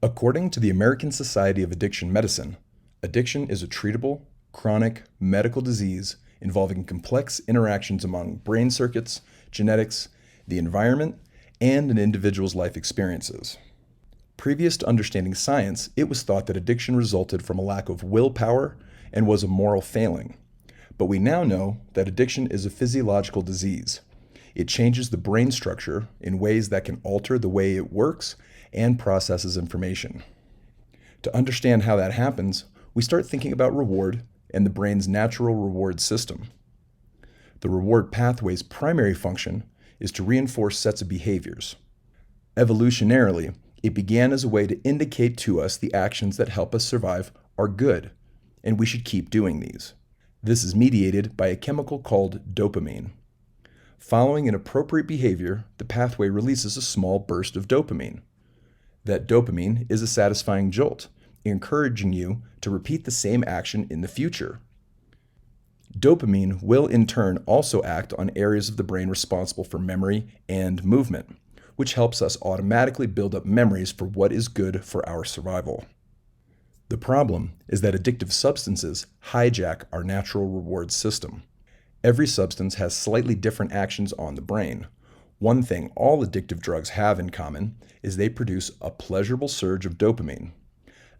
According to the American Society of Addiction Medicine, addiction is a treatable, chronic medical disease involving complex interactions among brain circuits, genetics, the environment, and an individual's life experiences. Previous to understanding science, it was thought that addiction resulted from a lack of willpower and was a moral failing. But we now know that addiction is a physiological disease. It changes the brain structure in ways that can alter the way it works and processes information. To understand how that happens, we start thinking about reward and the brain's natural reward system. The reward pathway's primary function is to reinforce sets of behaviors. Evolutionarily, it began as a way to indicate to us the actions that help us survive are good, and we should keep doing these. This is mediated by a chemical called dopamine. Following an appropriate behavior, the pathway releases a small burst of dopamine. That dopamine is a satisfying jolt, encouraging you to repeat the same action in the future. Dopamine will in turn also act on areas of the brain responsible for memory and movement, which helps us automatically build up memories for what is good for our survival. The problem is that addictive substances hijack our natural reward system. Every substance has slightly different actions on the brain. One thing all addictive drugs have in common is they produce a pleasurable surge of dopamine.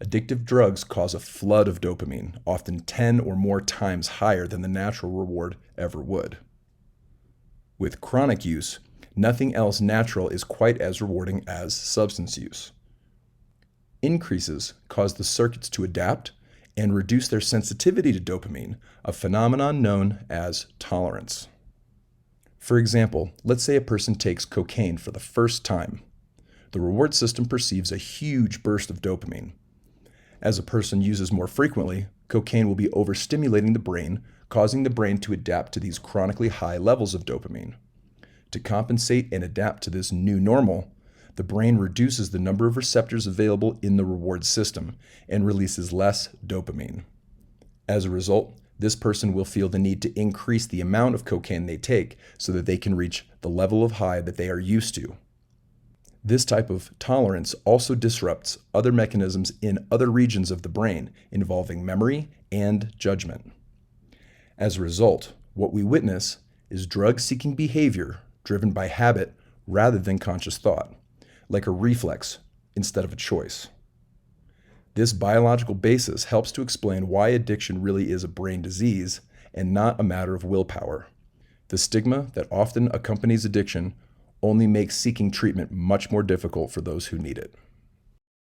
Addictive drugs cause a flood of dopamine, often 10 or more times higher than the natural reward ever would. With chronic use, nothing else natural is quite as rewarding as substance use. Increases cause the circuits to adapt and reduce their sensitivity to dopamine, a phenomenon known as tolerance. For example, let's say a person takes cocaine for the first time. The reward system perceives a huge burst of dopamine. As a person uses more frequently, cocaine will be overstimulating the brain, causing the brain to adapt to these chronically high levels of dopamine. To compensate and adapt to this new normal, the brain reduces the number of receptors available in the reward system and releases less dopamine. As a result, this person will feel the need to increase the amount of cocaine they take so that they can reach the level of high that they are used to. This type of tolerance also disrupts other mechanisms in other regions of the brain involving memory and judgment. As a result, what we witness is drug-seeking behavior driven by habit rather than conscious thought, like a reflex instead of a choice. This biological basis helps to explain why addiction really is a brain disease and not a matter of willpower. The stigma that often accompanies addiction only makes seeking treatment much more difficult for those who need it.